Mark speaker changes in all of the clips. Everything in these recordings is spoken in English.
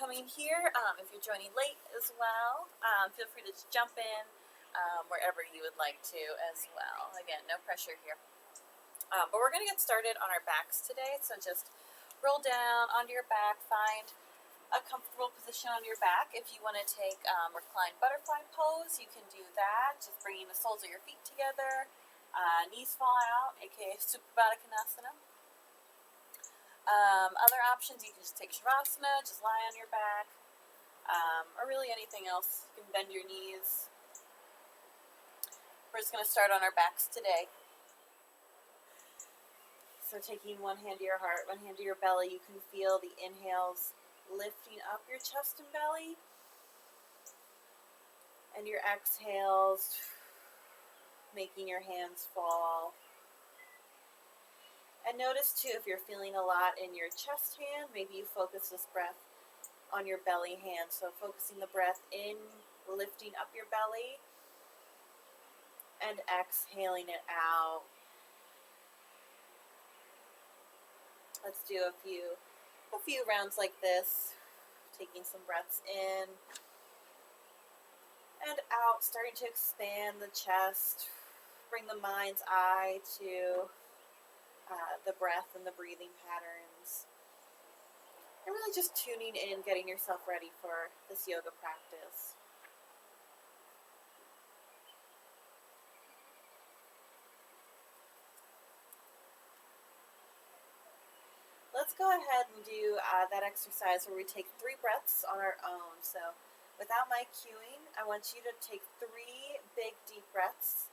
Speaker 1: coming here. If you're joining late as well, feel free to just jump in wherever you would like to as well. Again, no pressure here. But we're going to get started on our backs today. So just roll down onto your back. Find a comfortable position on your back. If you want to take reclined butterfly pose, you can do that. Just bringing the soles of your feet together. Knees fall out, aka Supabadakanasana. Other options, you can just take Shavasana, just lie on your back, or really anything else. You can bend your knees. We're just going to start on our backs today. So taking one hand to your heart, one hand to your belly, you can feel the inhales lifting up your chest and belly, and your exhales making your hands fall. And notice too, if you're feeling a lot in your chest hand, maybe you focus this breath on your belly hand. So focusing the breath in, lifting up your belly, and exhaling it out. Let's do a few rounds like this, taking some breaths in and out, starting to expand the chest. Bring the mind's eye to the breath and the breathing patterns. And really just tuning in, getting yourself ready for this yoga practice. Let's go ahead and do that exercise where we take 3 breaths on our own. So without my cueing, I want you to take 3 big deep breaths,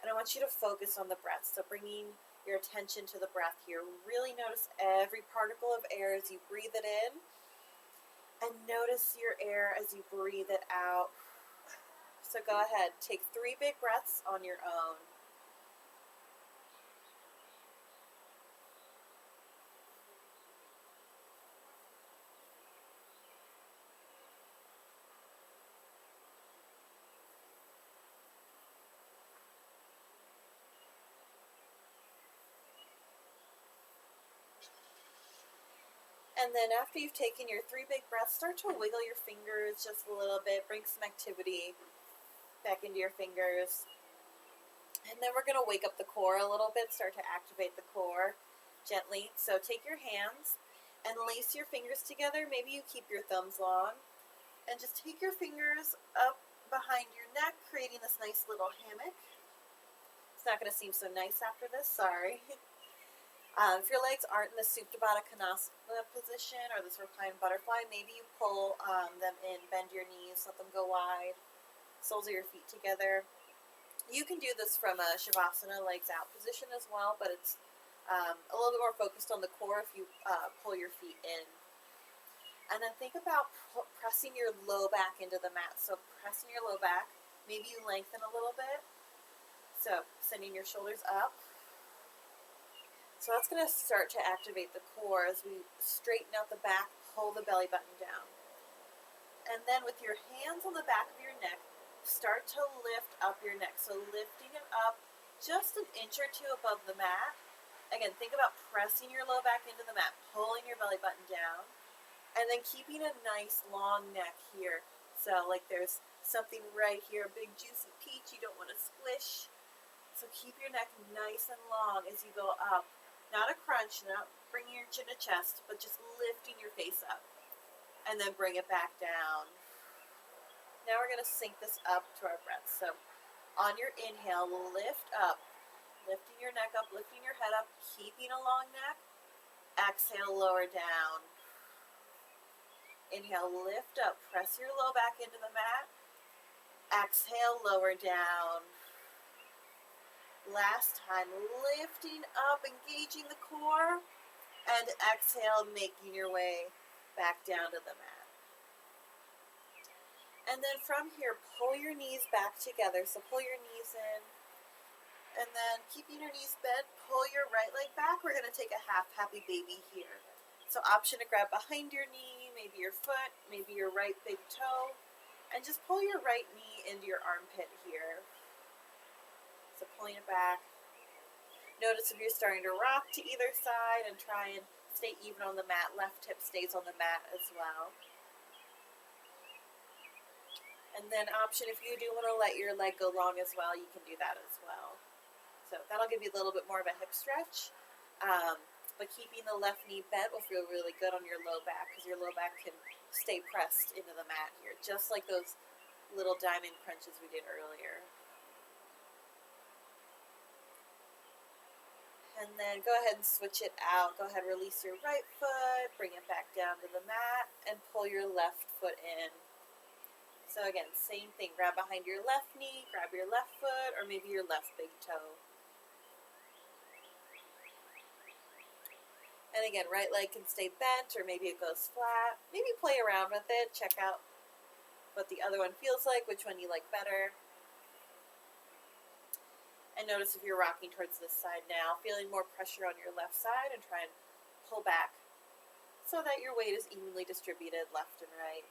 Speaker 1: and I want you to focus on the breath. So bringing your attention to the breath here. Really notice every particle of air as you breathe it in, and notice your air as you breathe it out. So go ahead, take 3 big breaths on your own. And then after you've taken your 3 big breaths, start to wiggle your fingers just a little bit. Bring some activity back into your fingers. And then we're going to wake up the core a little bit, start to activate the core gently. So take your hands and lace your fingers together. Maybe you keep your thumbs long. And just take your fingers up behind your neck, creating this nice little hammock. It's not going to seem so nice after this, sorry. If your legs aren't in the Supabadakanasana position or this reclined butterfly, maybe you pull them in, bend your knees, let them go wide, soles of your feet together. You can do this from a Shavasana, legs out position as well, but it's a little bit more focused on the core if you pull your feet in. And then think about pressing your low back into the mat. So pressing your low back, maybe you lengthen a little bit. So sending your shoulders up. So that's going to start to activate the core as we straighten out the back, pull the belly button down. And then with your hands on the back of your neck, start to lift up your neck. So lifting it up just an inch or 2 above the mat. Again, think about pressing your low back into the mat, pulling your belly button down, and then keeping a nice long neck here. So like there's something right here, a big juicy peach you don't want to squish. So keep your neck nice and long as you go up. Not a crunch, not bringing your chin to chest, but just lifting your face up. And then bring it back down. Now we're going to sync this up to our breath. So on your inhale, lift up. Lifting your neck up, lifting your head up, keeping a long neck. Exhale, lower down. Inhale, lift up. Press your low back into the mat. Exhale, lower down. Last time, lifting up, engaging the core, and exhale, making your way back down to the mat. And then from here, pull your knees back together. So pull your knees in, and then keeping your knees bent, pull your right leg back. We're going to take a half happy baby here. So option to grab behind your knee, maybe your foot, maybe your right big toe, and just pull your right knee into your armpit here. So pulling it back. Notice if you're starting to rock to either side and try and stay even on the mat. Left hip stays on the mat as well. And then option, if you do want to let your leg go long as well, you can do that as well. So that'll give you a little bit more of a hip stretch. But keeping the left knee bent will feel really good on your low back because your low back can stay pressed into the mat here, just like those little diamond crunches we did earlier. And then go ahead and switch it out. Go ahead, release your right foot, bring it back down to the mat, and pull your left foot in. So again, same thing. Grab behind your left knee, grab your left foot, or maybe your left big toe. And again, right leg can stay bent, or maybe it goes flat. Maybe play around with it. Check out what the other one feels like, which one you like better. And notice if you're rocking towards this side now, feeling more pressure on your left side, and try and pull back so that your weight is evenly distributed left and right.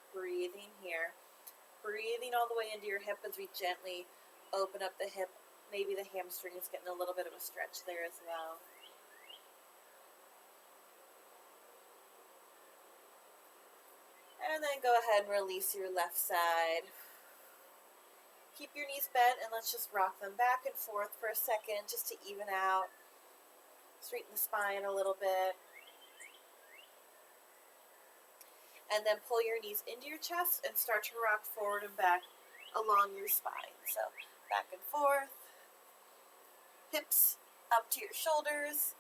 Speaker 1: Breathing here. Breathing all the way into your hip as we gently open up the hip. Maybe the hamstring is getting a little bit of a stretch there as well. And then go ahead and release your left side. Keep your knees bent and let's just rock them back and forth for a second just to even out. Straighten the spine a little bit. And then pull your knees into your chest and start to rock forward and back along your spine. So back and forth, hips up to your shoulders,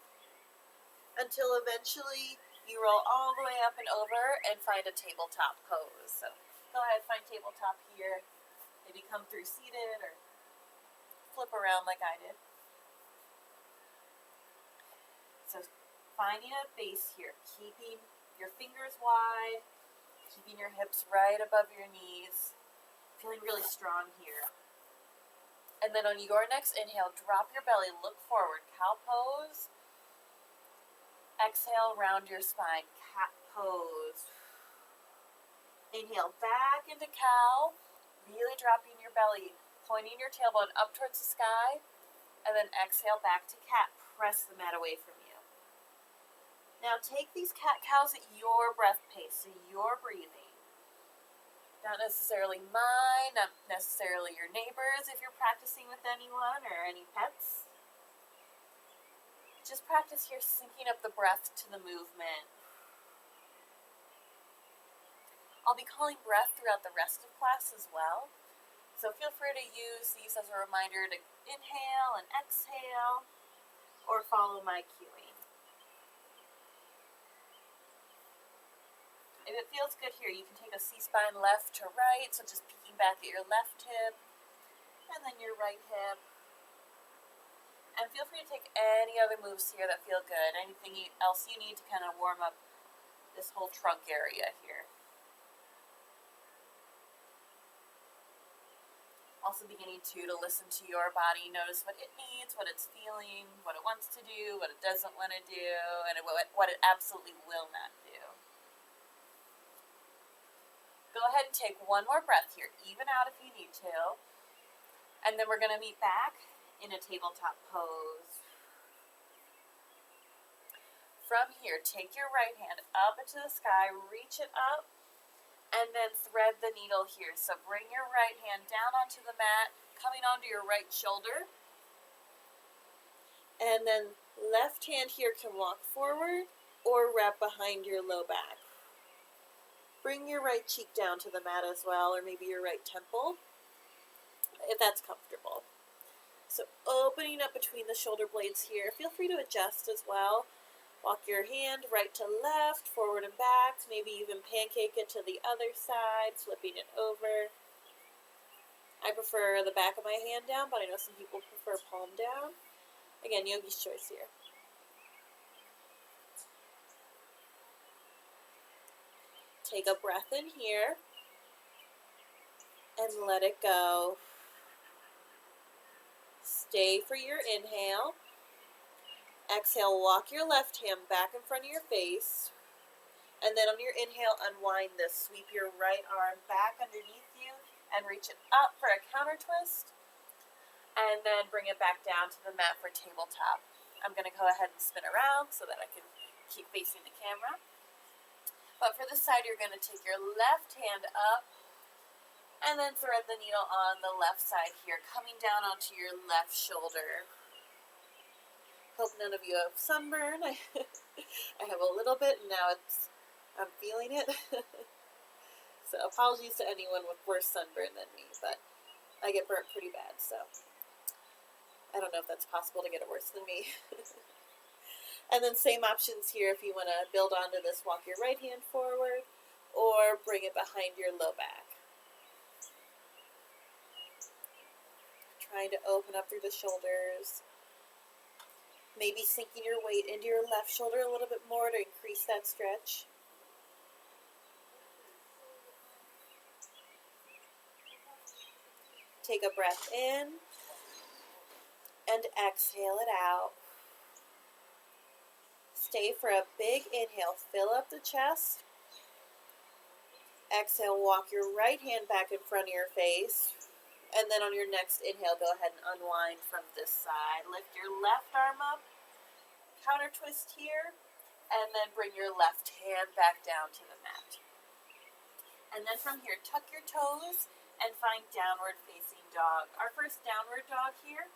Speaker 1: until eventually you roll all the way up and over and find a tabletop pose. So go ahead, find tabletop here. Maybe come through seated or flip around like I did. So finding a base here, keeping your fingers wide, keeping your hips right above your knees, feeling really strong here. And then on your next inhale, drop your belly, look forward, cow pose. Exhale, round your spine, cat pose. Inhale back into cow, really dropping your belly, pointing your tailbone up towards the sky, and then exhale back to cat. Press the mat away from you. Now take these cat-cows at your breath pace, so you're breathing. Not necessarily mine, not necessarily your neighbors if you're practicing with anyone or any pets. Just practice here syncing up the breath to the movement. I'll be calling breath throughout the rest of class as well, so feel free to use these as a reminder to inhale and exhale, or follow my cueing. If it feels good here, you can take a C-spine left to right, so just peeking back at your left hip, and then your right hip. And feel free to take any other moves here that feel good, anything else you need to kind of warm up this whole trunk area here. Also beginning to listen to your body, notice what it needs, what it's feeling, what it wants to do, what it doesn't want to do, and what it absolutely will not do. Go ahead and take one more breath here, even out if you need to. And then we're going to meet back in a tabletop pose. From here, take your right hand up into the sky, reach it up, and then thread the needle here. So bring your right hand down onto the mat, coming onto your right shoulder. And then left hand here can walk forward or wrap behind your low back. Bring your right cheek down to the mat as well, or maybe your right temple, if that's comfortable. So opening up between the shoulder blades here. Feel free to adjust as well. Walk your hand right to left, forward and back, maybe even pancake it to the other side, flipping it over. I prefer the back of my hand down, but I know some people prefer palm down. Again, yogi's choice here. Take a breath in here and let it go. Stay for your inhale. Exhale, walk your left hand back in front of your face. And then on your inhale, unwind this. Sweep your right arm back underneath you and reach it up for a counter twist. And then bring it back down to the mat for tabletop. I'm going to go ahead and spin around so that I can keep facing the camera. But for this side, you're going to take your left hand up and then thread the needle on the left side here, coming down onto your left shoulder. Hope none of you have sunburn. I have a little bit, and now I'm feeling it. So apologies to anyone with worse sunburn than me, but I get burnt pretty bad, so I don't know if that's possible to get it worse than me. And then same options here if you want to build onto this, walk your right hand forward or bring it behind your low back. Trying to open up through the shoulders. Maybe sinking your weight into your left shoulder a little bit more to increase that stretch. Take a breath in and exhale it out. Stay for a big inhale. Fill up the chest. Exhale, walk your right hand back in front of your face. And then on your next inhale, go ahead and unwind from this side. Lift your left arm up, counter twist here, and then bring your left hand back down to the mat. And then from here, tuck your toes and find downward facing dog. Our first downward dog here.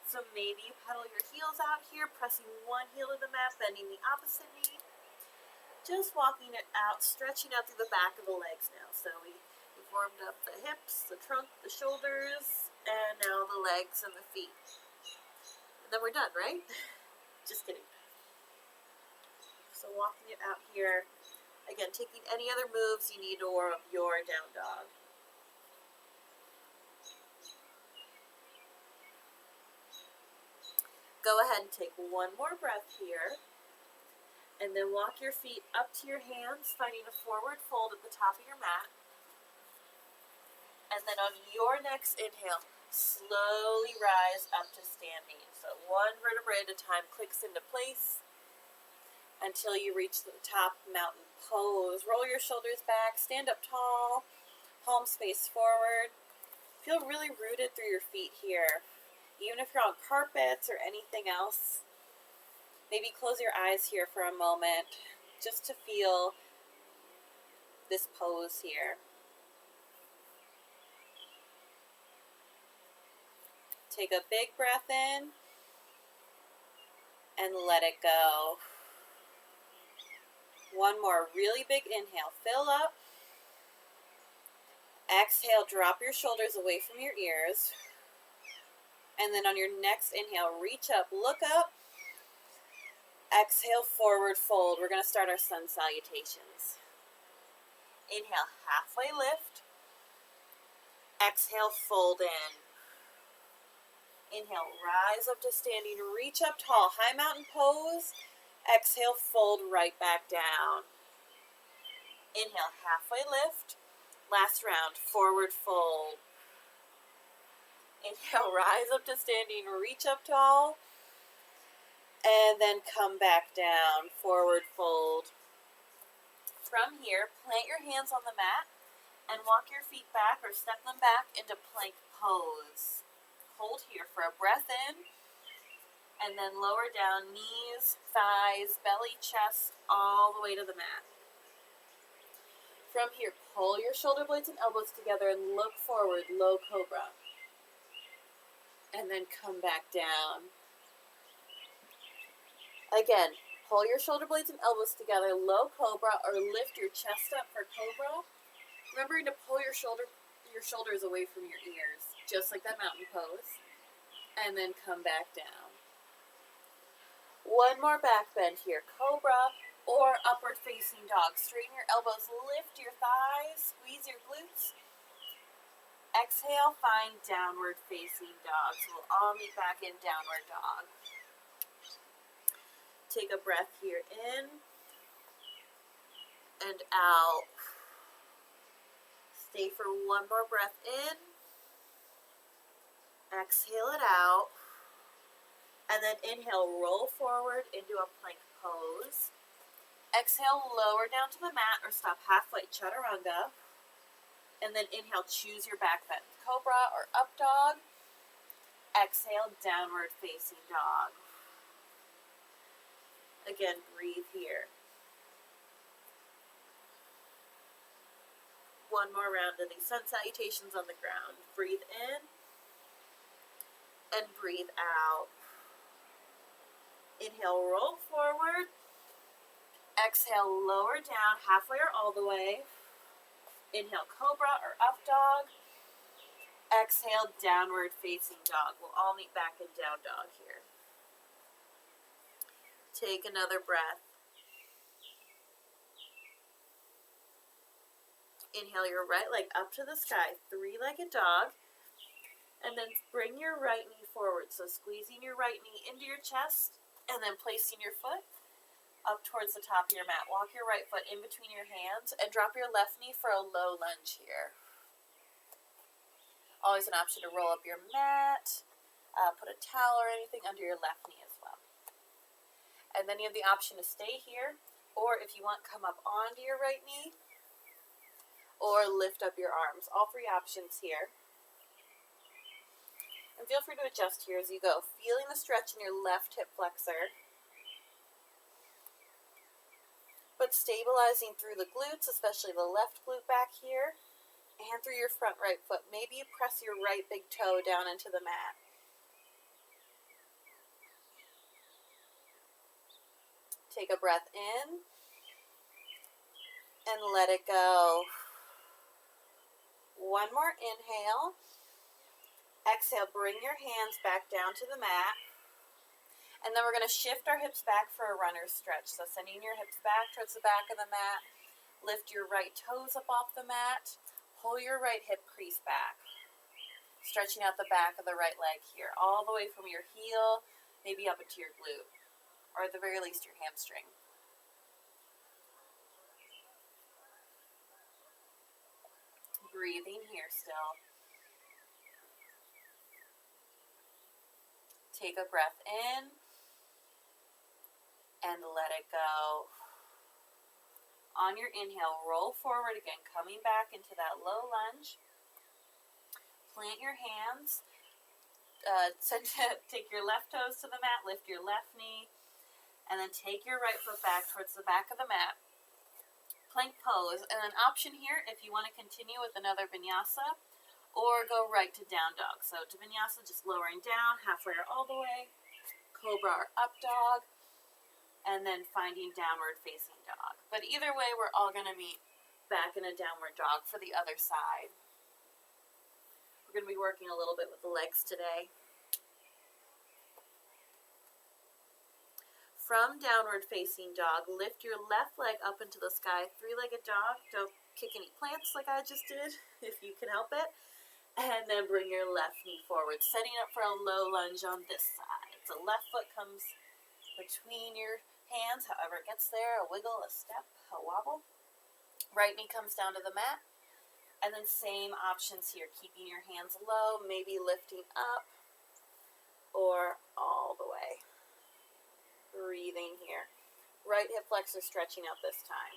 Speaker 1: So maybe pedal your heels out here, pressing one heel to the mat, bending the opposite knee. Just walking it out, stretching out through the back of the legs now. So we've warmed up the hips, the trunk, the shoulders, and now the legs and the feet. And then we're done, right? Just kidding. So walking it out here. Again, taking any other moves you need to warm up your down dog. Go ahead and take one more breath here. And then walk your feet up to your hands, finding a forward fold at the top of your mat. And then on your next inhale, slowly rise up to standing. So one vertebrae at a time clicks into place until you reach the top mountain pose. Roll your shoulders back, stand up tall, palms face forward. Feel really rooted through your feet here. Even if you're on carpets or anything else, maybe close your eyes here for a moment just to feel this pose here. Take a big breath in and let it go. One more really big inhale. Fill up. Exhale, drop your shoulders away from your ears. And then on your next inhale, reach up, look up. Exhale, forward fold. We're going to start our sun salutations. Inhale, halfway lift. Exhale, fold in. Inhale, rise up to standing, reach up tall, high mountain pose. Exhale, fold right back down. Inhale, halfway lift. Last round, forward fold. Inhale, rise up to standing, reach up tall, and then come back down, forward fold. From here, plant your hands on the mat and walk your feet back or step them back into plank pose. Hold here for a breath in, and then lower down, knees, thighs, belly, chest, all the way to the mat. From here, pull your shoulder blades and elbows together and look forward, low cobra. And then come back down. Again, pull your shoulder blades and elbows together, low cobra, or lift your chest up for cobra. Remembering to pull your shoulders away from your ears, just like that mountain pose. And then come back down. One more back bend here, cobra or upward facing dog. Straighten your elbows, lift your thighs, squeeze your glutes. Exhale, find downward facing dog. So we'll all meet back in downward dog. Take a breath here in and out. Stay for one more breath in. Exhale it out. And then inhale, roll forward into a plank pose. Exhale, lower down to the mat or stop halfway, chaturanga. And then inhale, choose your back bend, cobra or up dog. Exhale, downward facing dog. again, breathe here. One more round of these sun salutations on the ground. Breathe in and breathe out. Inhale, roll forward. Exhale, lower down halfway or all the way. Inhale, Cobra or up dog. Exhale, downward facing dog. We'll all meet back in down dog here. Take another breath. Inhale your right leg up to the sky, three-legged dog. And then bring your right knee forward. So squeezing your right knee into your chest and then placing your foot up towards the top of your mat. Walk your right foot in between your hands and drop your left knee for a low lunge here. Always an option to roll up your mat, put a towel or anything under your left knee as well. And then you have the option to stay here, or if you want, come up onto your right knee, or lift up your arms. All three options here. And feel free to adjust here as you go, feeling the stretch in your left hip flexor, but stabilizing through the glutes, especially the left glute back here, and through your front right foot. Maybe you press your right big toe down into the mat. Take a breath in and let it go. One more inhale. Exhale, bring your hands back down to the mat. And then we're going to shift our hips back for a runner's stretch. So sending your hips back towards the back of the mat. Lift your right toes up off the mat. Pull your right hip crease back. Stretching out the back of the right leg here. All the way from your heel, maybe up into your glute. Or at the very least your hamstring. Breathing here still. Take a breath in and let it go. On your inhale, roll forward again, coming back into that low lunge. Plant your hands. Take your left toes to the mat, lift your left knee, and then take your right foot back towards the back of the mat. Plank pose, and an option here if you want to continue with another vinyasa, or go right to down dog. So to vinyasa, just lowering down, halfway or all the way, Cobra or up dog, and then finding downward facing dog. But either way, we're all going to meet back in a downward dog for the other side. We're going to be working a little bit with the legs today. From downward facing dog, lift your left leg up into the sky, three-legged dog. Don't kick any plants like I just did, if you can help it. And then bring your left knee forward, setting up for a low lunge on this side. So left foot comes between your hands, however it gets there, a wiggle, a step, a wobble. Right knee comes down to the mat. And then same options here, keeping your hands low, maybe lifting up or all the way. Breathing here. Right hip flexor stretching out this time.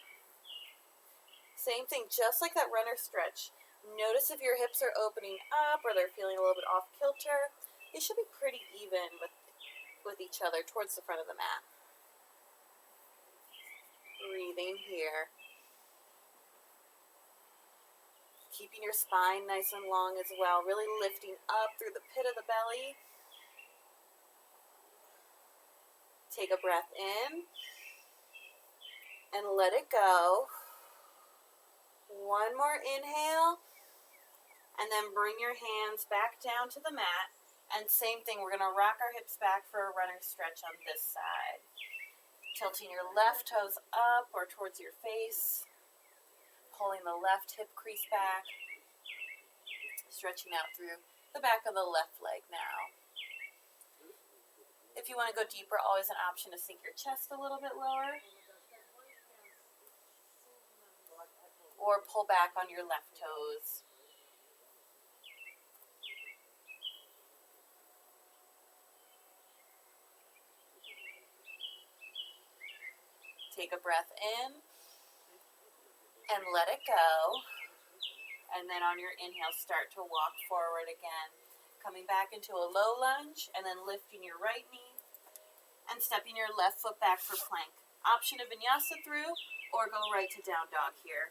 Speaker 1: Same thing, just like that runner stretch. Notice if your hips are opening up or they're feeling a little bit off kilter. They should be pretty even with each other towards the front of the mat. Breathing here. Keeping your spine nice and long as well. Really lifting up through the pit of the belly. Take a breath in and let it go. One more inhale, and then bring your hands back down to the mat. And same thing, we're going to rock our hips back for a runner stretch on this side. Tilting your left toes up or towards your face. Pulling the left hip crease back. Stretching out through the back of the left leg now. If you want to go deeper, always an option to sink your chest a little bit lower. Or pull back on your left toes. Take a breath in and let it go. And then on your inhale, start to walk forward again. Coming back into a low lunge and then lifting your right knee and stepping your left foot back for plank. Option to vinyasa through or go right to down dog here.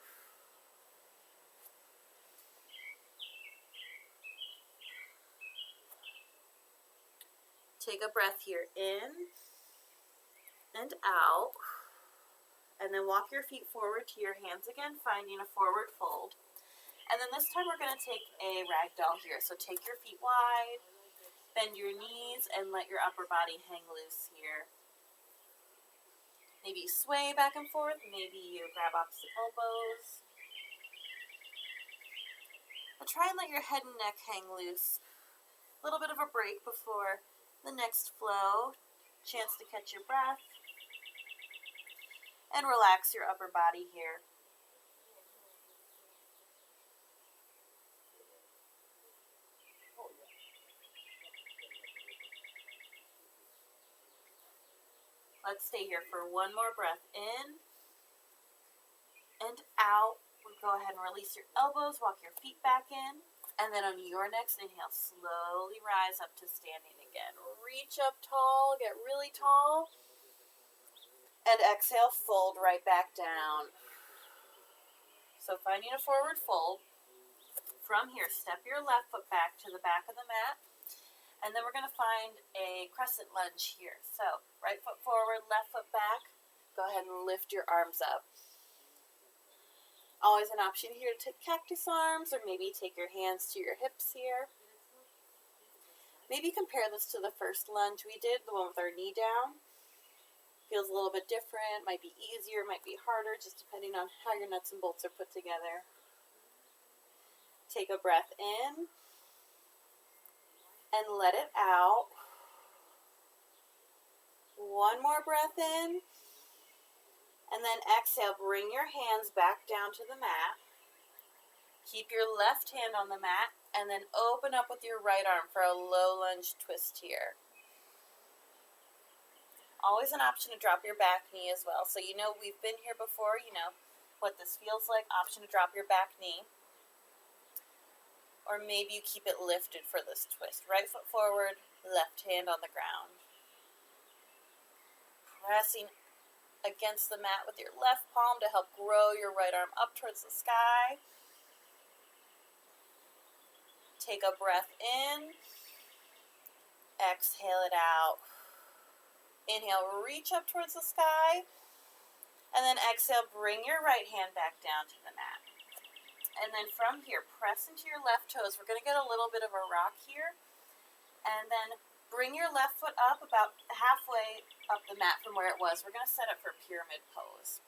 Speaker 1: Take a breath here in and out. And then walk your feet forward to your hands again, finding a forward fold. And then this time we're going to take a ragdoll here. So take your feet wide, bend your knees, and let your upper body hang loose here. Maybe sway back and forth. Maybe you grab opposite elbows. But try and let your head and neck hang loose. A little bit of a break before the next flow. Chance to catch your breath. And relax your upper body here. Let's stay here for one more breath in and out. We'll go ahead and release your elbows, walk your feet back in, and then on your next inhale, slowly rise up to standing again. Reach up tall, get really tall, and exhale, fold right back down. So finding a forward fold. From here, step your left foot back to the back of the mat. And then we're going to find a crescent lunge here. So right foot forward, left foot back. Go ahead and lift your arms up. Always an option here to take cactus arms, or maybe take your hands to your hips here. Maybe compare this to the first lunge we did, the one with our knee down. Feels a little bit different, might be easier, might be harder, just depending on how your nuts and bolts are put together. Take a breath in. And let it out. One more breath in. And then exhale, bring your hands back down to the mat. Keep your left hand on the mat, and then open up with your right arm for a low lunge twist here. Always an option to drop your back knee as well. So you know we've been here before, you know what this feels like. Option to drop your back knee. Or maybe you keep it lifted for this twist. Right foot forward, left hand on the ground. Pressing against the mat with your left palm to help grow your right arm up towards the sky. Take a breath in. Exhale it out. Inhale, reach up towards the sky. And then exhale, bring your right hand back down to the mat. And then from here, press into your left toes. We're going to get a little bit of a rock here. And then bring your left foot up about halfway up the mat from where it was. We're going to set it for pyramid pose.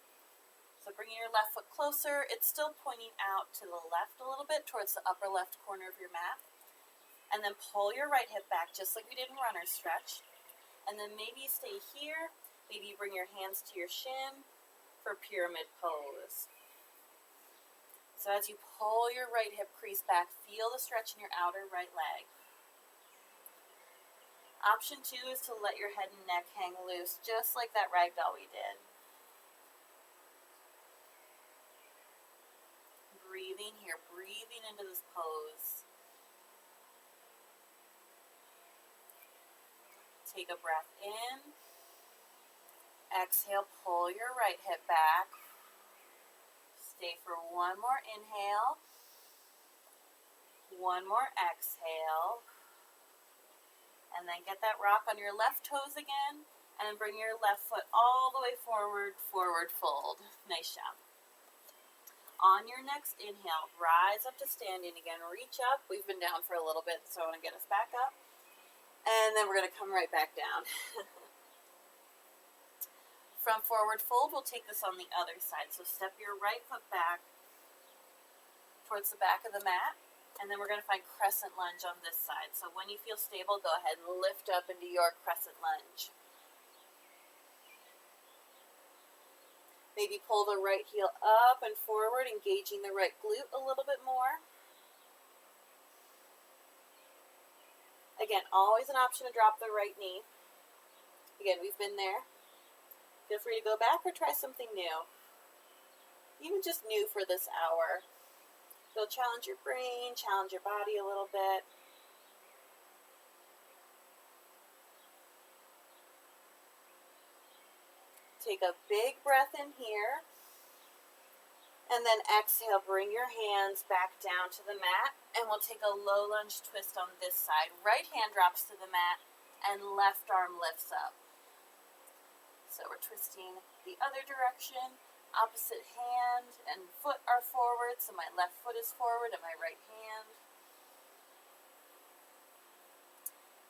Speaker 1: So bringing your left foot closer. It's still pointing out to the left a little bit towards the upper left corner of your mat. And then pull your right hip back just like we did in runner's stretch. And then maybe stay here. Maybe you bring your hands to your shin for pyramid pose. So as you pull your right hip crease back, feel the stretch in your outer right leg. Option 2 is to let your head and neck hang loose, just like that ragdoll we did. Breathing here, breathing into this pose. Take a breath in. Exhale, pull your right hip back. Stay for one more inhale. One more exhale. And then get that rock on your left toes again. And then bring your left foot all the way forward, forward fold. Nice job. On your next inhale, rise up to standing again. Reach up. We've been down for a little bit, so I want to get us back up. And then we're going to come right back down. From forward fold, we'll take this on the other side. So step your right foot back towards the back of the mat. And then we're going to find crescent lunge on this side. So when you feel stable, go ahead and lift up into your crescent lunge. Maybe pull the right heel up and forward, engaging the right glute a little bit more. Again, always an option to drop the right knee. Again, we've been there. Feel free to go back or try something new. Even just new for this hour. It'll challenge your brain, challenge your body a little bit. Take a big breath in here. And then exhale, bring your hands back down to the mat. And we'll take a low lunge twist on this side. Right hand drops to the mat and left arm lifts up. So we're twisting the other direction. Opposite hand and foot are forward. So my left foot is forward and my right hand.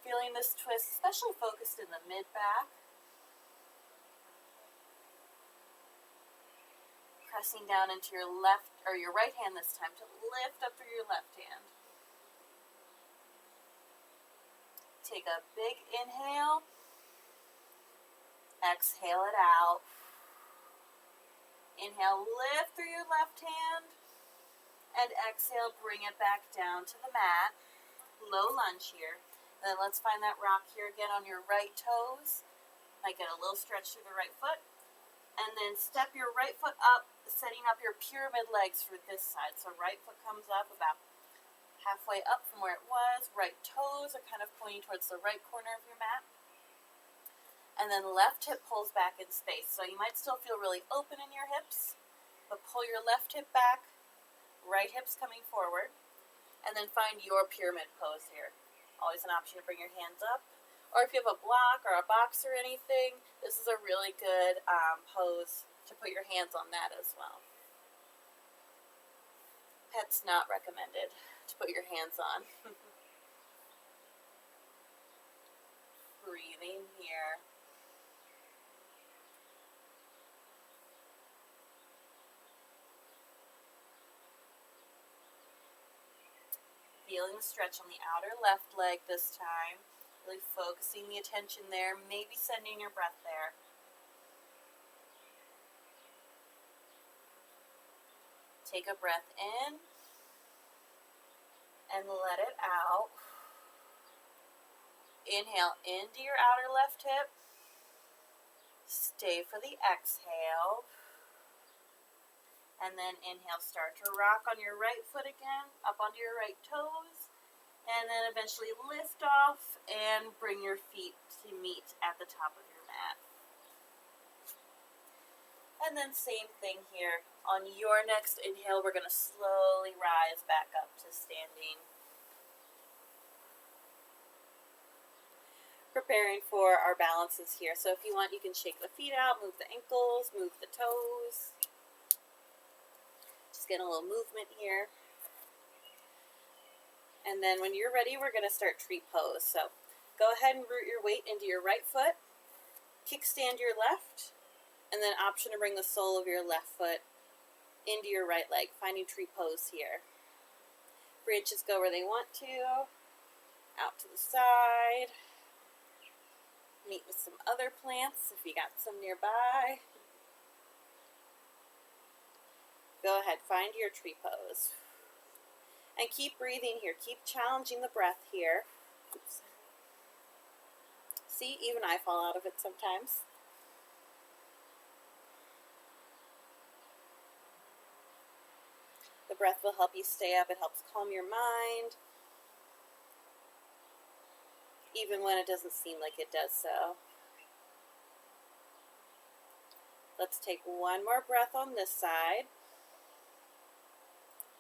Speaker 1: Feeling this twist, especially focused in the mid-back. Pressing down into your left, or your right hand this time, to lift up through your left hand. Take a big inhale. Exhale it out. Inhale, lift through your left hand. And exhale, bring it back down to the mat. Low lunge here. Then let's find that rock here again on your right toes. Might get a little stretch through the right foot. And then step your right foot up, setting up your pyramid legs for this side. So right foot comes up about halfway up from where it was. Right toes are kind of pointing towards the right corner of your mat. And then left hip pulls back in space. So you might still feel really open in your hips, but pull your left hip back, right hip's coming forward. And then find your pyramid pose here. Always an option to bring your hands up. Or if you have a block or a box or anything, this is a really good pose to put your hands on that as well. Pets not recommended to put your hands on. Breathing here. Feeling the stretch on the outer left leg this time. Really focusing the attention there, maybe sending your breath there. Take a breath in and let it out. Inhale into your outer left hip. Stay for the exhale. And then inhale, start to rock on your right foot again, up onto your right toes. And then eventually lift off and bring your feet to meet at the top of your mat. And then same thing here. On your next inhale, we're going to slowly rise back up to standing. Preparing for our balances here. So if you want, you can shake the feet out, move the ankles, move the toes. Just get a little movement here. And then when you're ready, we're going to start tree pose. So go ahead and root your weight into your right foot. Kickstand your left. And then option to bring the sole of your left foot into your right leg. Finding tree pose here. Branches go where they want to. Out to the side. Meet with some other plants if you got some nearby. Go ahead, find your tree pose. And keep breathing here. Keep challenging the breath here. Oops. See, even I fall out of it sometimes. The breath will help you stay up. It helps calm your mind. Even when it doesn't seem like it does so. Let's take one more breath on this side.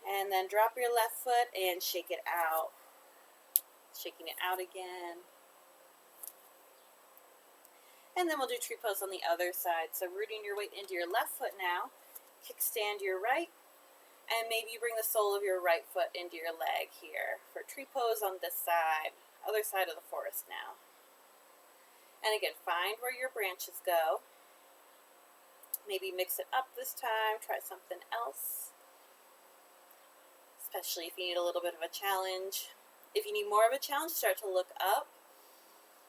Speaker 1: And then drop your left foot and shake it out. Shaking it out again. And then we'll do tree pose on the other side. So rooting your weight into your left foot now. Kickstand your right. And maybe you bring the sole of your right foot into your leg here for tree pose on this side. Other side of the forest now. And again, find where your branches go. Maybe mix it up this time. Try something else. Especially if you need a little bit of a challenge. If you need more of a challenge, start to look up.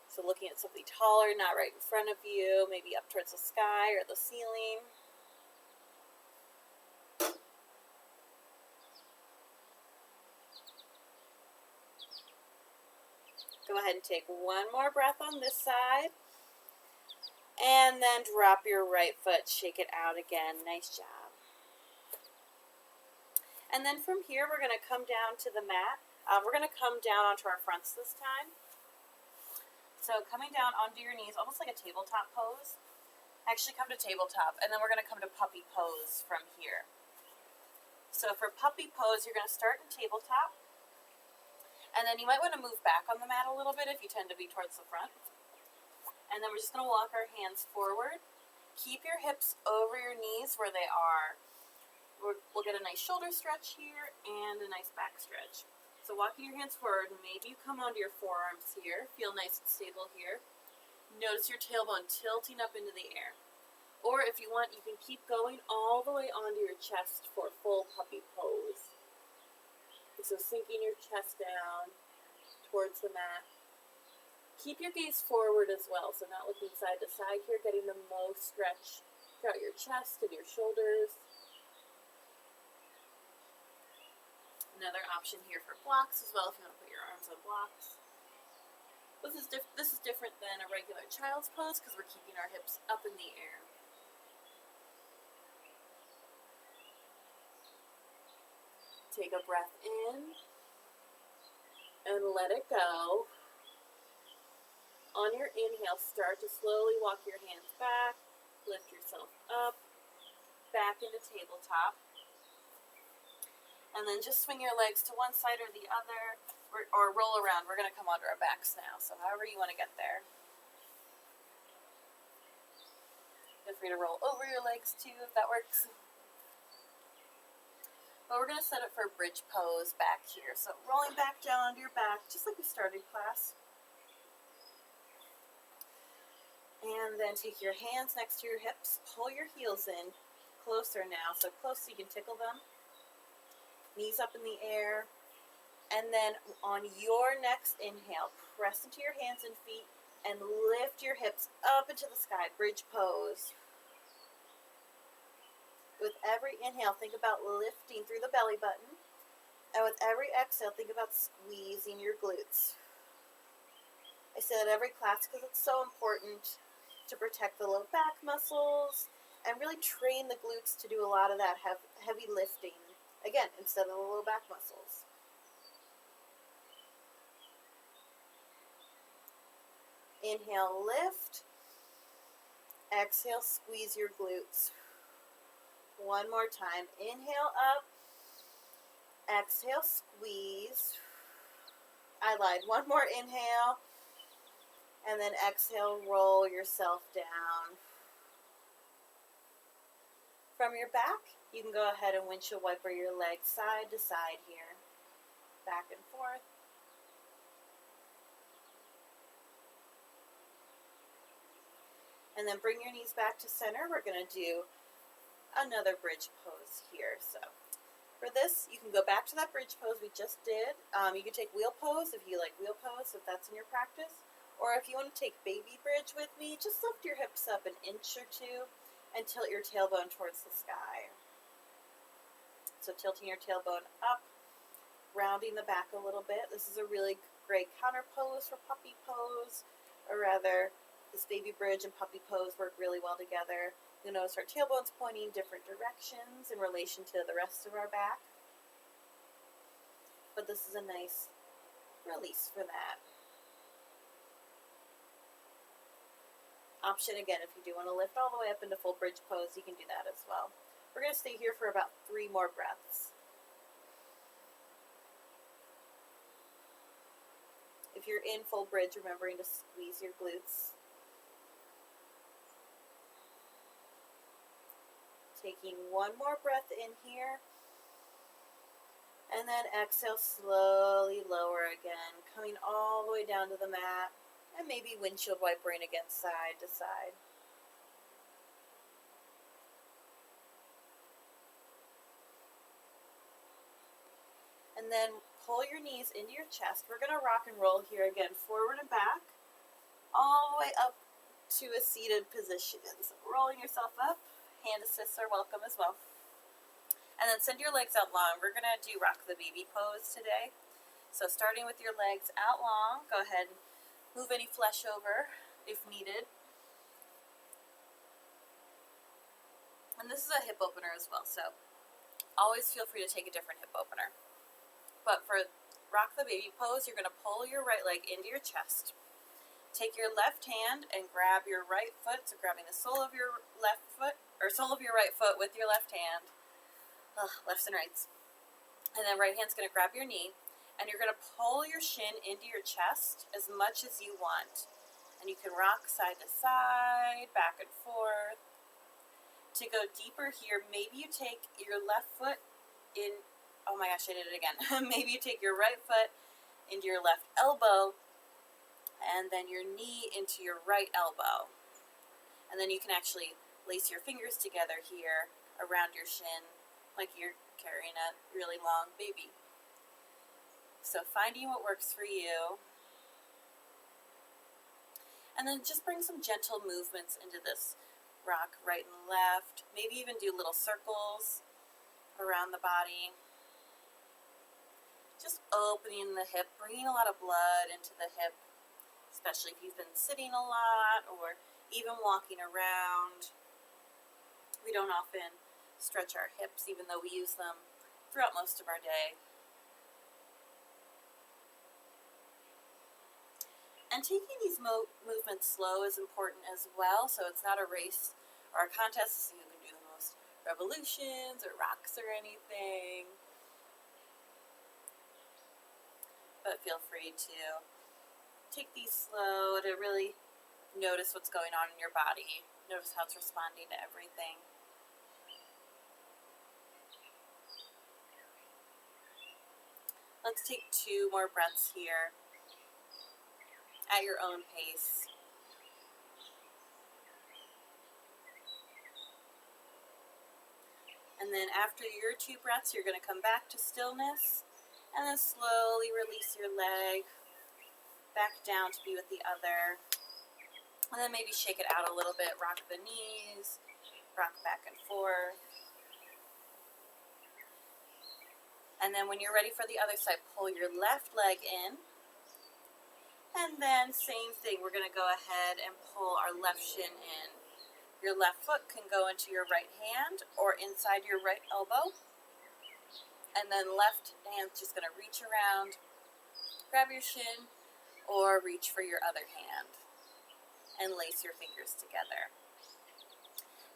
Speaker 1: So looking at something taller, not right in front of you, maybe up towards the sky or the ceiling. Go ahead and take one more breath on this side. And then drop your right foot, shake it out again. Nice job. And then from here, we're going to come down to the mat. We're going to come down onto our fronts this time. So coming down onto your knees, almost like a tabletop pose. Actually come to tabletop, and then we're going to come to puppy pose from here. So for puppy pose, you're going to start in tabletop, and then you might want to move back on the mat a little bit if you tend to be towards the front. And then we're just going to walk our hands forward. Keep your hips over your knees where they are. We'll get a nice shoulder stretch here and a nice back stretch. So walking your hands forward, maybe you come onto your forearms here. Feel nice and stable here. Notice your tailbone tilting up into the air. Or if you want, you can keep going all the way onto your chest for full puppy pose. So sinking your chest down towards the mat. Keep your gaze forward as well, so not looking side to side here, getting the most stretch throughout your chest and your shoulders. Another option here for blocks as well, if you want to put your arms on blocks. This is different than a regular child's pose because we're keeping our hips up in the air. Take a breath in and let it go. On your inhale, start to slowly walk your hands back, lift yourself up, back into tabletop. And then just swing your legs to one side or the other, or roll around. We're going to come onto our backs now, so however you want to get there. Feel free to roll over your legs too, if that works. But we're going to set it for bridge pose back here. So rolling back down onto your back, just like we started class. And then take your hands next to your hips, pull your heels in closer now, so close so you can tickle them. Knees up in the air. And then on your next inhale, press into your hands and feet and lift your hips up into the sky, bridge pose. With every inhale, think about lifting through the belly button. And with every exhale, think about squeezing your glutes. I say that every class because it's so important to protect the low back muscles and really train the glutes to do a lot of that heavy lifting, again, instead of the low back muscles. Inhale, lift. Exhale, squeeze your glutes. One more time. Inhale up. Exhale, squeeze. I lied. One more inhale. And then exhale, roll yourself down. From your back, you can go ahead and windshield wiper your legs side to side here. Back and forth. And then bring your knees back to center. We're going to do another bridge pose here. So for this, you can go back to that bridge pose we just did. You can take wheel pose if you like wheel pose, if that's in your practice. Or if you want to take baby bridge with me, just lift your hips up an inch or two and tilt your tailbone towards the sky. So tilting your tailbone up, rounding the back a little bit. This is a really great counter pose for puppy pose, or rather, this baby bridge and puppy pose work really well together. You'll notice our tailbone's pointing different directions in relation to the rest of our back. But this is a nice release for that. Option again, if you do want to lift all the way up into full bridge pose, you can do that as well. We're going to stay here for about 3 more breaths. If you're in full bridge, remembering to squeeze your glutes. Taking one more breath in here. And then exhale, slowly lower again, coming all the way down to the mat. And maybe windshield wipering again side to side. And then pull your knees into your chest. We're going to rock and roll here again, forward and back, all the way up to a seated position. So rolling yourself up, hand assists are welcome as well. And then send your legs out long. We're going to do rock the baby pose today. So starting with your legs out long, go ahead and move any flesh over if needed. And this is a hip opener as well, so always feel free to take a different hip opener. But for rock the baby pose, you're going to pull your right leg into your chest. Take your left hand and grab your right foot, so grabbing the sole of your left foot, or sole of your right foot with your left hand. Lefts and rights. And then right hand's going to grab your knee, and you're going to pull your shin into your chest as much as you want. And you can rock side to side, back and forth. To go deeper here, maybe you take your left foot in, oh my gosh, I did it again. Maybe you take your right foot into your left elbow, and then your knee into your right elbow. And then you can actually lace your fingers together here around your shin, like you're carrying a really long baby. So finding what works for you. And then just bring some gentle movements into this. Rock right and left. Maybe even do little circles around the body. Just opening the hip, bringing a lot of blood into the hip, especially if you've been sitting a lot or even walking around. We don't often stretch our hips, even though we use them throughout most of our day. And taking these movements slow is important as well, so it's not a race or a contest, so you can do the most revolutions or rocks or anything. But feel free to take these slow to really notice what's going on in your body. Notice how it's responding to everything. Let's take 2 more breaths here at your own pace. And then after your 2 breaths, you're going to come back to stillness and then slowly release your leg back down to be with the other. And then maybe shake it out a little bit, rock the knees, rock back and forth. And then when you're ready for the other side, pull your left leg in. And then same thing, we're going to go ahead and pull our left shin in. Your left foot can go into your right hand or inside your right elbow. And then left hand's just going to reach around, grab your shin, or reach for your other hand and lace your fingers together.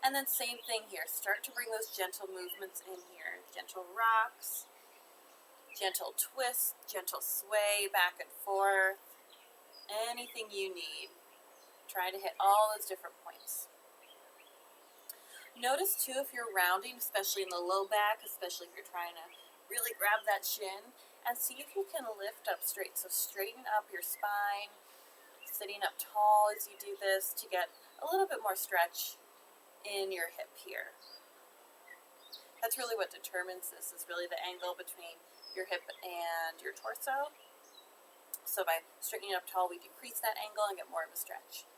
Speaker 1: And then same thing here. Start to bring those gentle movements in here. Gentle rocks, gentle twists, gentle sway back and forth. Anything you need. Try to hit all those different points. Notice too if you're rounding, especially in the low back, especially if you're trying to really grab that shin, and see if you can lift up straight. So straighten up your spine, sitting up tall as you do this to get a little bit more stretch in your hip here. That's really what determines this, is really the angle between your hip and your torso. So by straightening up tall, we decrease that angle and get more of a stretch.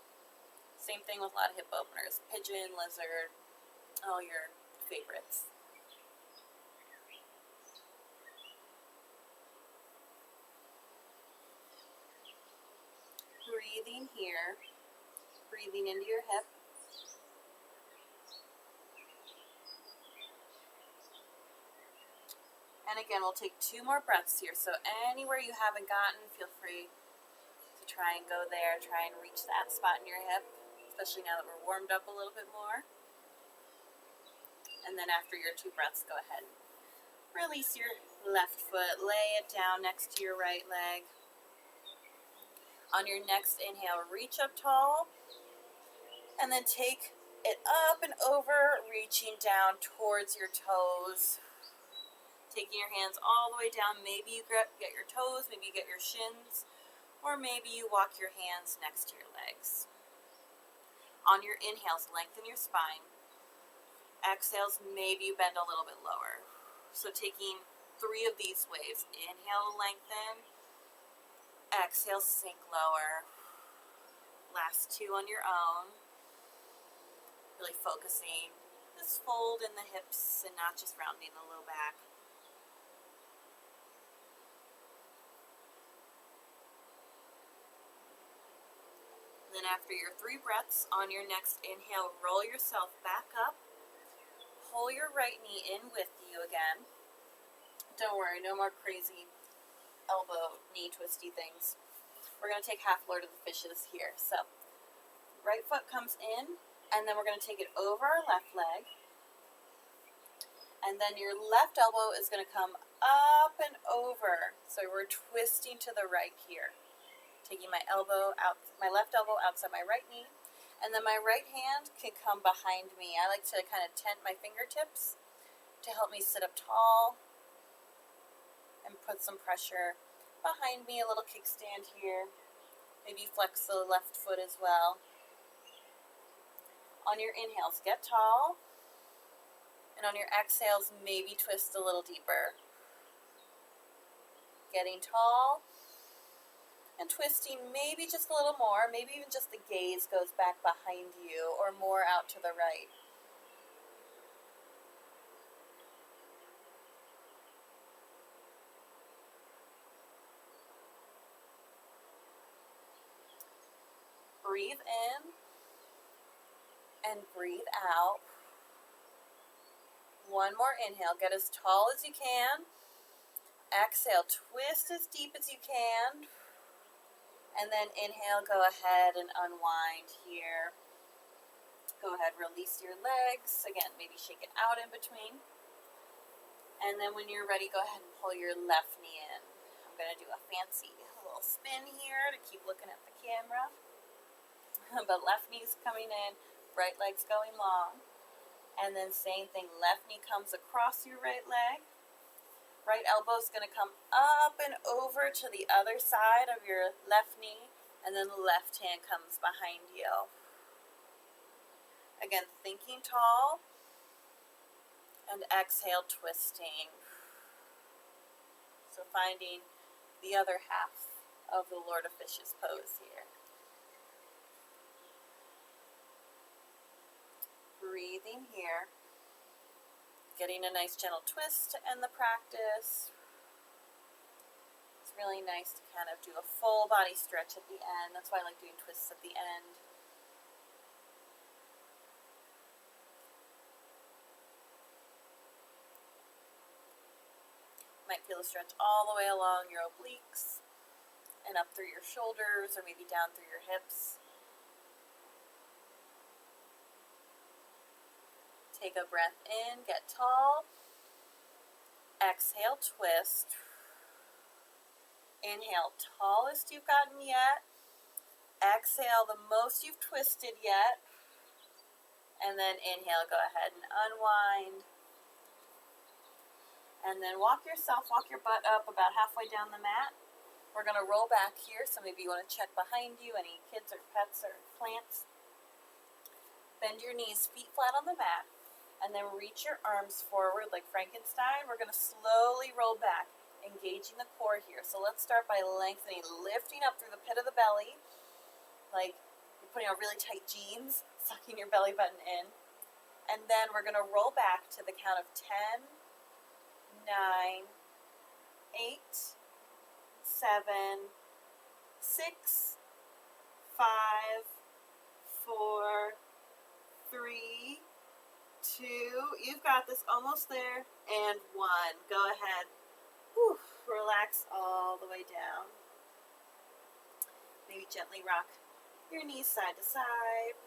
Speaker 1: Same thing with a lot of hip openers, pigeon, lizard, all your favorites. Breathing here, breathing into your hip. And again, we'll take 2 more breaths here. So anywhere you haven't gotten, feel free to try and go there. Try and reach that spot in your hip, especially now that we're warmed up a little bit more. And then after your 2 breaths, go ahead and release your left foot. Lay it down next to your right leg. On your next inhale, reach up tall. And then take it up and over, reaching down towards your toes. Taking your hands all the way down. Maybe you get your toes, maybe you get your shins, or maybe you walk your hands next to your legs. On your inhales, lengthen your spine. Exhales, maybe you bend a little bit lower. So taking 3 of these waves. Inhale, lengthen. Exhale, sink lower. Last 2 on your own. Really focusing this fold in the hips and not just rounding the low back. Then after your 3 breaths, on your next inhale, roll yourself back up. Pull your right knee in with you again. Don't worry, no more crazy elbow, knee twisty things. we're going to take half Lord of the Fishes here. So right foot comes in, and then we're going to take it over our left leg. And then your left elbow is going to come up and over. So we're twisting to the right here. Taking my elbow out, my left elbow outside my right knee. And then my right hand can come behind me. I like to kind of tent my fingertips to help me sit up tall and put some pressure behind me. A little kickstand here. Maybe flex the left foot as well. On your inhales, get tall. And on your exhales, maybe twist a little deeper. Getting tall and twisting maybe just a little more. Maybe even just the gaze goes back behind you or more out to the right. Breathe in and breathe out. One more inhale, get as tall as you can. Exhale, twist as deep as you can. And then inhale, go ahead and unwind here. Go ahead, release your legs. Again, maybe shake it out in between. And then when you're ready, go ahead and pull your left knee in. I'm going to do a fancy little spin here to keep looking at the camera. But left knee's coming in, right leg's going long. And then same thing, left knee comes across your right leg. Right elbow's going to come up and over to the other side of your left knee. And then the left hand comes behind you. Again, thinking tall. And exhale, twisting. So finding the other half of the Lord of Fishes pose here. Breathing here, getting a nice gentle twist to end the practice. It's really nice to kind of do a full body stretch at the end. That's why I like doing twists at the end. Might feel a stretch all the way along your obliques and up through your shoulders or maybe down through your hips. Take a breath in, get tall. Exhale, twist. Inhale, tallest you've gotten yet. Exhale, the most you've twisted yet. And then inhale, go ahead and unwind. And then walk your butt up about halfway down the mat. We're going to roll back here, so maybe you want to check behind you, any kids or pets or plants. Bend your knees, feet flat on the mat. And then reach your arms forward like Frankenstein. We're going to slowly roll back, engaging the core here. So let's start by lengthening, lifting up through the pit of the belly, like you're putting on really tight jeans, sucking your belly button in. And then we're going to roll back to the count of 10, 9, 8, 7, 6, 5, 4, 3, 2, you've got this, almost there, and 1. Go ahead. Whew, relax all the way down. Maybe gently rock your knees side to side.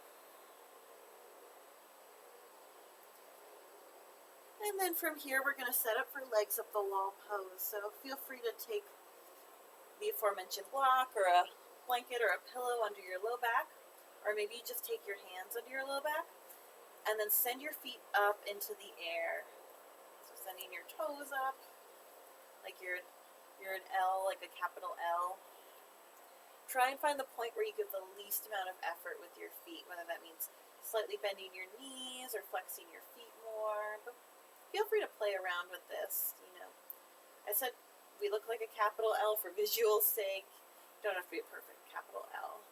Speaker 1: And then from here, we're going to set up for legs up the wall pose. So feel free to take the aforementioned block or a blanket or a pillow under your low back, or maybe you just take your hands under your low back. And then send your feet up into the air. So sending your toes up, like you're an L, like a capital L. Try and find the point where you give the least amount of effort with your feet, whether that means slightly bending your knees or flexing your feet more. But feel free to play around with this. I said we look like a capital L for visual sake. Don't have to be a perfect capital L.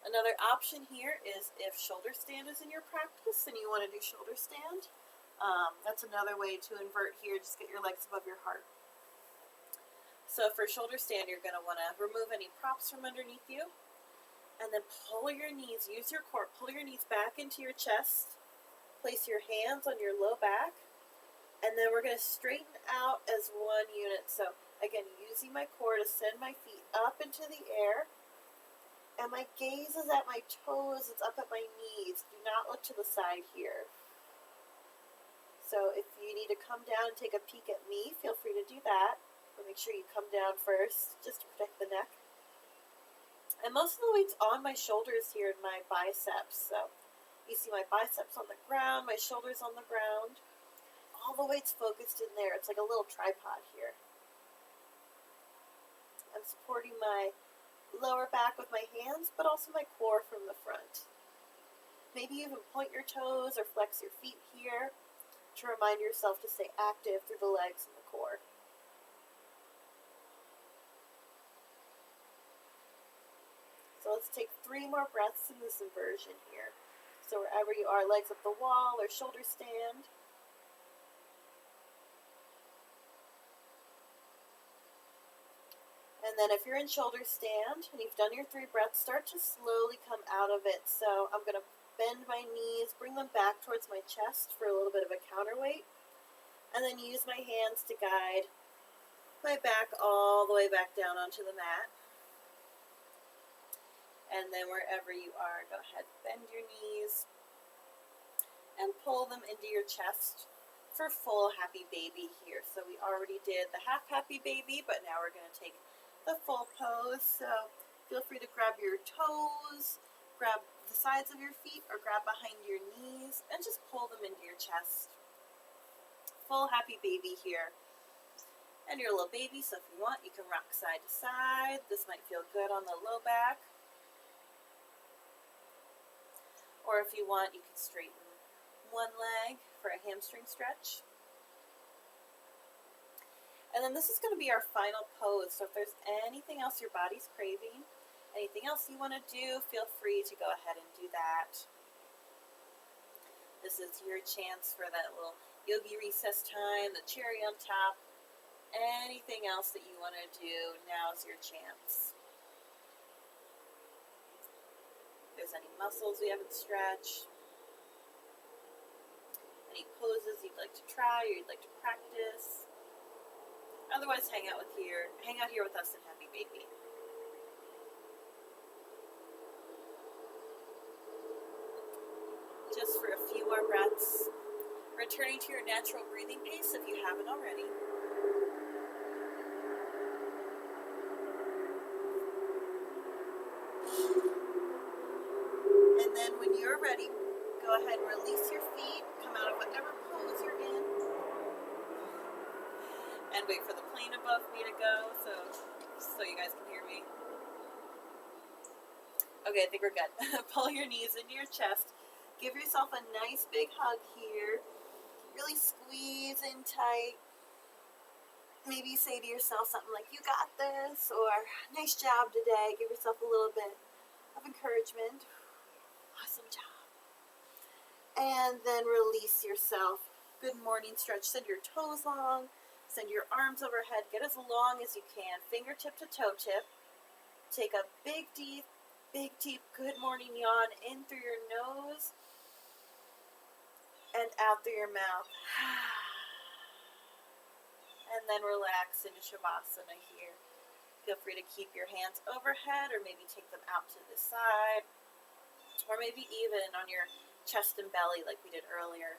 Speaker 1: Another option here is if shoulder stand is in your practice and you want to do shoulder stand. That's another way to invert here. Just get your legs above your heart. So for shoulder stand, you're going to want to remove any props from underneath you. And then pull your knees, use your core, pull your knees back into your chest. Place your hands on your low back. And then we're going to straighten out as one unit. So Again, using my core to send my feet up into the air. And my gaze is at my toes, it's up at my knees. Do not look to the side here. So if you need to come down and take a peek at me, feel free to do that. But make sure you come down first, just to protect the neck. And most of the weight's on my shoulders here and my biceps. So you see my biceps on the ground, my shoulders on the ground. All the weight's focused in there. It's like a little tripod here. I'm supporting my lower back with my hands, but also my core from the front. Maybe even point your toes or flex your feet here to remind yourself to stay active through the legs and the core. So let's take 3 more breaths in this inversion here. So wherever you are, legs up the wall or shoulder stand. And then if you're in shoulder stand and you've done your 3 breaths, start to slowly come out of it. So I'm going to bend my knees, bring them back towards my chest for a little bit of a counterweight, and then use my hands to guide my back all the way back down onto the mat. And then wherever you are, go ahead, bend your knees and pull them into your chest for full happy baby here. So we already did the half happy baby, but now we're going to take the full pose. So feel free to grab your toes, grab the sides of your feet, or grab behind your knees and just pull them into your chest. Full happy baby here. And your little baby, so if you want, you can rock side to side. This might feel good on the low back. Or if you want, you can straighten one leg for a hamstring stretch. And then this is going to be our final pose. So if there's anything else your body's craving, anything else you want to do, feel free to go ahead and do that. This is your chance for that little yogi recess time, the cherry on top. Anything else that you want to do, now's your chance. If there's any muscles we haven't stretched, any poses you'd like to try or you'd like to practice. Otherwise, hang out here with us in Happy Baby. Just for a few more breaths, returning to your natural breathing pace if you haven't already. And then when you're ready, go ahead and release your feet, come out of whatever pose you're in. And wait for the plane above me to go, so you guys can hear me. Okay, I think we're good. Pull your knees into your chest. Give yourself a nice big hug here. Really squeeze in tight. Maybe say to yourself something like, "You got this," or "Nice job today." Give yourself a little bit of encouragement. Awesome job. And then release yourself. Good morning stretch. Send your toes long. Send your arms overhead. Get as long as you can. Fingertip to toe tip. Take a big, deep good morning yawn in through your nose and out through your mouth. And then relax into Shavasana here. Feel free to keep your hands overhead or maybe take them out to the side. Or maybe even on your chest and belly like we did earlier.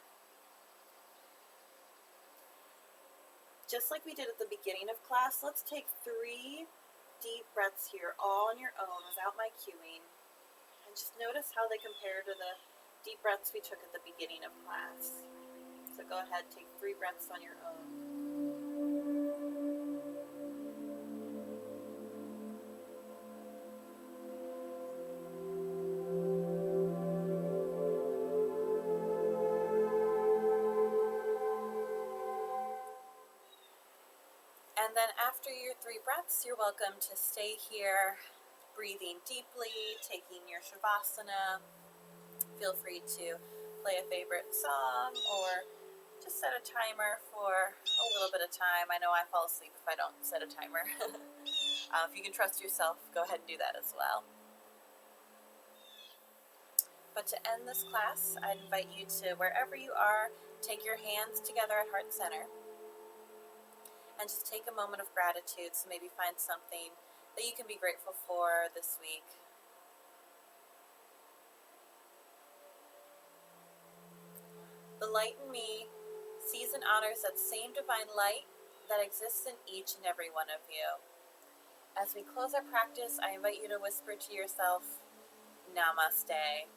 Speaker 1: Just like we did at the beginning of class, let's take 3 deep breaths here, all on your own, without my cueing. And just notice how they compare to the deep breaths we took at the beginning of class. So go ahead, take 3 breaths on your own. And then after your 3 breaths, you're welcome to stay here, breathing deeply, taking your Shavasana. Feel free to play a favorite song or just set a timer for a little bit of time. I know I fall asleep if I don't set a timer. If you can trust yourself, go ahead and do that as well. But to end this class, I'd invite you to, wherever you are, take your hands together at heart center. and just take a moment of gratitude. So maybe find something that you can be grateful for this week. The light in me sees and honors that same divine light that exists in each and every one of you. As we close our practice, I invite you to whisper to yourself, Namaste.